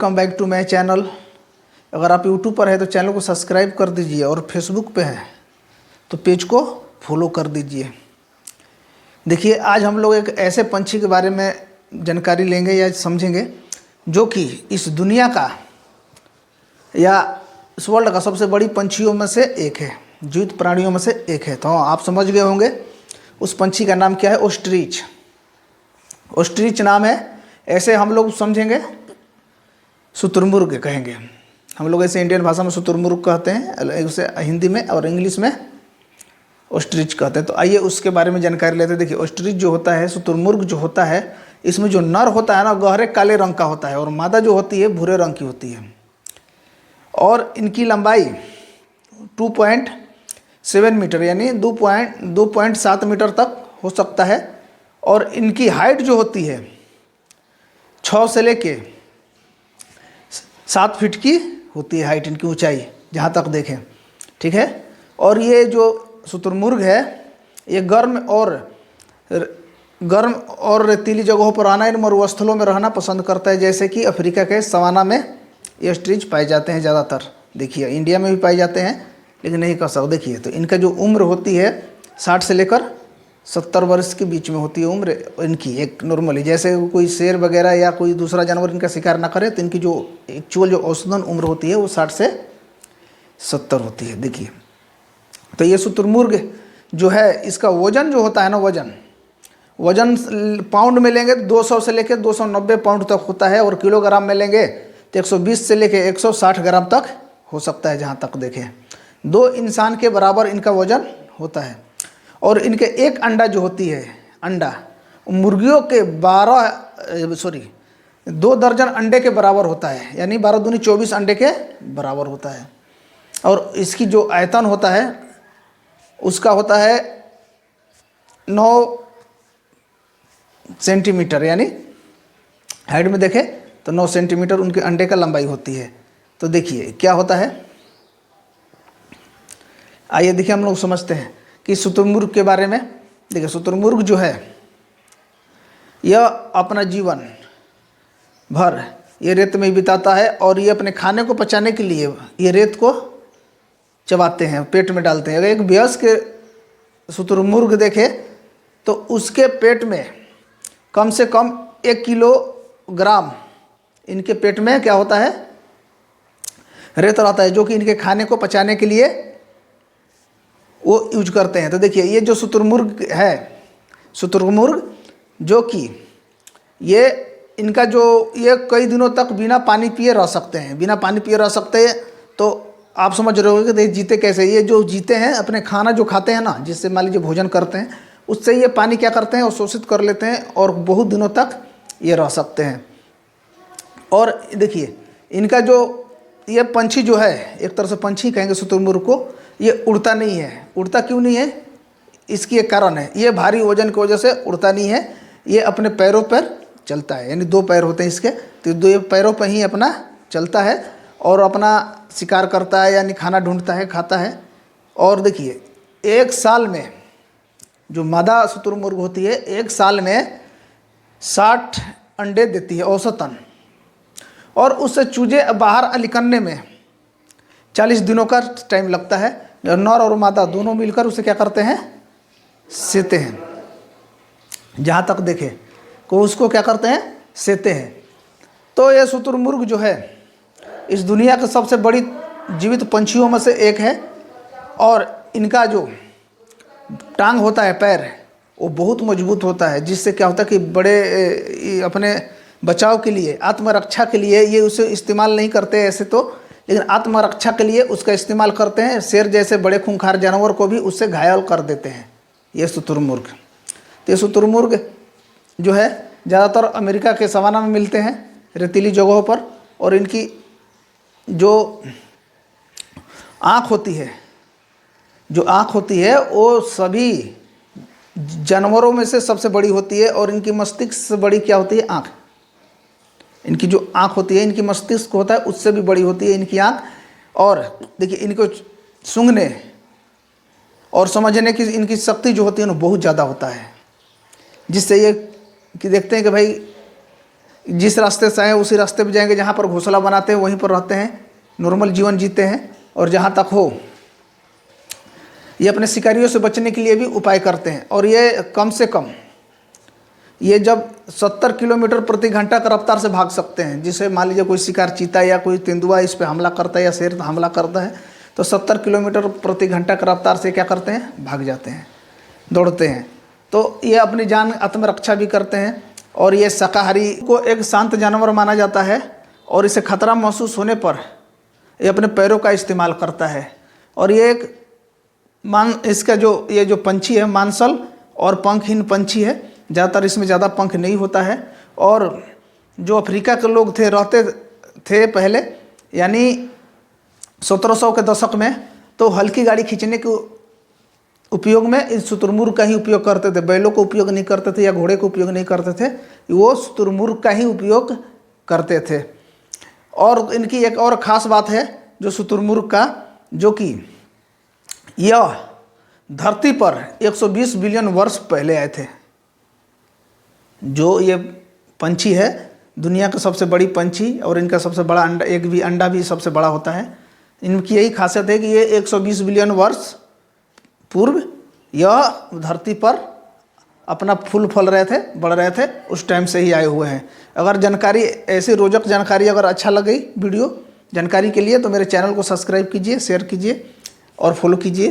Come back to my channel. अगर आप YouTube पर है तो चैनल को सब्सक्राइब कर दीजिए और फेसबुक पे है तो पेज को फॉलो कर दीजिए। देखिए, आज हम लोग एक ऐसे पंछी के बारे में जानकारी लेंगे या समझेंगे जो कि इस दुनिया का या इस वर्ल्ड का सबसे बड़ी पंछियों में से एक है, जीवित प्राणियों में से एक है। तो आप समझ गए होंगे उस पंछी का नाम क्या है। ऑस्ट्रिच। ऑस्ट्रिच नाम है। ऐसे हम लोग समझेंगे शुतुरमुर्ग कहेंगे। हम लोग ऐसे इंडियन भाषा में शुतुरमुर्ग कहते हैं, उसे हिंदी में और इंग्लिश में ऑस्ट्रिच कहते हैं। तो आइए उसके बारे में जानकारी लेते हैं। देखिए, ऑस्ट्रिच जो होता है, शुतुरमुर्ग जो होता है, इसमें जो नर होता है ना, गहरे काले रंग का होता है और मादा जो होती है भूरे रंग की होती है। और इनकी लंबाई 2.7 मीटर यानी 2.7 मीटर तक हो सकता है। और इनकी हाइट जो होती है 6 से लेके 7 फीट की होती है हाइट, इनकी ऊंचाई जहाँ तक देखें, ठीक है। और ये जो शुतुरमुर्ग है ये गर्म और रेतीली जगहों पर रहना, इन मरुस्थलों में रहना पसंद करता है। जैसे कि अफ्रीका के सवाना में ये ऑस्ट्रिच पाए जाते हैं ज़्यादातर। देखिए, इंडिया में भी पाए जाते हैं लेकिन नहीं कह सकते। देखिए, तो इनका जो उम्र होती है 60 से लेकर 70 वर्ष के बीच में होती है उम्र इनकी। एक नॉर्मली जैसे कोई शेर वगैरह या कोई दूसरा जानवर इनका शिकार ना करे तो इनकी जो एक्चुअल जो औसतन उम्र होती है वो 60 से 70 होती है। देखिए, तो ये शुतुरमुर्ग जो है इसका वजन जो होता है ना, वजन पाउंड में लेंगे तो 200 से लेकर 290 पाउंड तक होता है। और किलोग्राम में लेंगे तो 120 से लेकर 160 ग्राम तक हो सकता है। जहाँ तक देखें 2 इंसान के बराबर इनका वजन होता है। और इनके एक अंडा जो होती है, अंडा मुर्गियों के 2 दर्जन अंडे के बराबर होता है, यानी 12 दूनी 24 अंडे के बराबर होता है। और इसकी जो आयतन होता है उसका होता है 9 सेंटीमीटर, यानी हाइट में देखें तो 9 सेंटीमीटर उनके अंडे का लंबाई होती है। तो देखिए क्या होता है, आइए देखिए हम लोग समझते हैं कि शुतुरमुर्ग के बारे में। देखिए, शुतुरमुर्ग जो है यह अपना जीवन भर ये रेत में बिताता है और ये अपने खाने को पचाने के लिए ये रेत को चबाते हैं, पेट में डालते हैं। अगर एक वयस्क शुतुरमुर्ग देखे तो उसके पेट में कम से कम 1 किलोग्राम इनके पेट में क्या होता है, रेत रहता है, जो कि इनके खाने को पचाने के लिए वो यूज करते हैं। तो देखिए, ये जो शुतुरमुर्ग है, शुतुरमुर्ग जो कि ये इनका जो ये कई दिनों तक बिना पानी पिए रह सकते हैं, बिना पानी पिए रह सकते हैं। तो आप समझ रहे होंगे कि जीते कैसे। ये जो जीते हैं अपने खाना जो खाते हैं ना, जिससे मान लीजिए भोजन करते हैं, उससे ये पानी क्या करते हैं, अवशोषित कर लेते हैं और बहुत दिनों तक ये रह सकते हैं। और देखिए, इनका जो ये पंछी जो है, एक तरह से पंछी कहेंगे शुतुरमुर्ग को, ये उड़ता नहीं है। उड़ता क्यों नहीं है, इसकी एक कारण है, ये भारी वजन की वजह से उड़ता नहीं है। ये अपने पैरों पर चलता है, यानी 2 पैर होते हैं इसके, तो 2 पैरों पर ही अपना चलता है और अपना शिकार करता है, यानी खाना ढूंढता है, खाता है। और देखिए, 1 साल में जो मादा शुतुरमुर्ग होती है 1 साल में 60 अंडे देती है औसतन। और उससे चूजे बाहर निकलने में 40 दिनों का टाइम लगता है। नर और मादा दोनों मिलकर उसे क्या करते हैं, सेते हैं। जहाँ तक देखें को उसको क्या करते हैं, सेते हैं। तो ये शुतुरमुर्ग जो है इस दुनिया के सबसे बड़ी जीवित पंछियों में से एक है। और इनका जो टांग होता है, पैर, वो बहुत मजबूत होता है, जिससे क्या होता है कि बड़े अपने बचाव के लिए, आत्मरक्षा के लिए ये उसे इस्तेमाल नहीं करते ऐसे तो, लेकिन आत्मरक्षा के लिए उसका इस्तेमाल करते हैं। शेर जैसे बड़े खूंखार जानवर को भी उससे घायल कर देते हैं ये शुतुरमुर्ग। तो ये शुतुरमुर्ग जो है ज़्यादातर अमेरिका के सवाना में मिलते हैं, रेतीली जगहों पर। और इनकी जो आँख होती है वो सभी जानवरों में से सबसे बड़ी होती है। और इनकी मस्तिष्क से बड़ी क्या होती है, आँख। इनकी जो आँख होती है, इनकी मस्तिष्क होता है उससे भी बड़ी होती है इनकी आँख। और देखिए, इनको सूंघने और समझने की इनकी शक्ति जो होती है ना बहुत ज़्यादा होता है, जिससे ये कि देखते हैं कि भाई जिस रास्ते से आए उसी रास्ते पे जाएंगे, जहाँ पर घोंसला बनाते हैं वहीं पर रहते हैं, नॉर्मल जीवन जीते हैं। और जहाँ तक हो ये अपने शिकारियों से बचने के लिए भी उपाय करते हैं। और ये कम से कम ये जब 70 किलोमीटर प्रति घंटा की रफ्तार से भाग सकते हैं, जिसे मान लीजिए कोई शिकार चीता या कोई तेंदुआ इस पे हमला करता है या शेर हमला करता है, तो 70 किलोमीटर प्रति घंटा की रफ्तार से क्या करते हैं, भाग जाते हैं, दौड़ते हैं। तो ये अपनी जान आत्मरक्षा भी करते हैं। और ये शाकाहारी को एक शांत जानवर माना जाता है, और इसे खतरा महसूस होने पर ये अपने पैरों का इस्तेमाल करता है। और ये एक इसका ये जो पंछी है मांसल और पंखहीन पंछी है, ज़्यादातर इसमें ज़्यादा पंख नहीं होता है। और जो अफ्रीका के लोग रहते थे पहले, यानी 1700 के दशक में, तो हल्की गाड़ी खींचने के उपयोग में इस शुतुरमुर्ग का ही उपयोग करते थे। बैलों का उपयोग नहीं करते थे या घोड़े का उपयोग नहीं करते थे, वो शुतुरमुर्ग का ही उपयोग करते थे। और इनकी एक और ख़ास बात है जो शुतुरमुर्ग का, जो कि यह धरती पर 120 बिलियन वर्ष पहले आए थे। जो ये पंछी है दुनिया का सबसे बड़ी पंछी, और इनका सबसे बड़ा अंडा, एक भी अंडा भी सबसे बड़ा होता है। इनकी यही खासियत है कि ये 120 बिलियन वर्ष पूर्व यह धरती पर अपना फूल फल रहे थे, बढ़ रहे थे, उस टाइम से ही आए हुए हैं। अगर जानकारी, ऐसी रोचक जानकारी अगर अच्छा लगी वीडियो जानकारी के लिए, तो मेरे चैनल को सब्सक्राइब कीजिए, शेयर कीजिए और फॉलो कीजिए।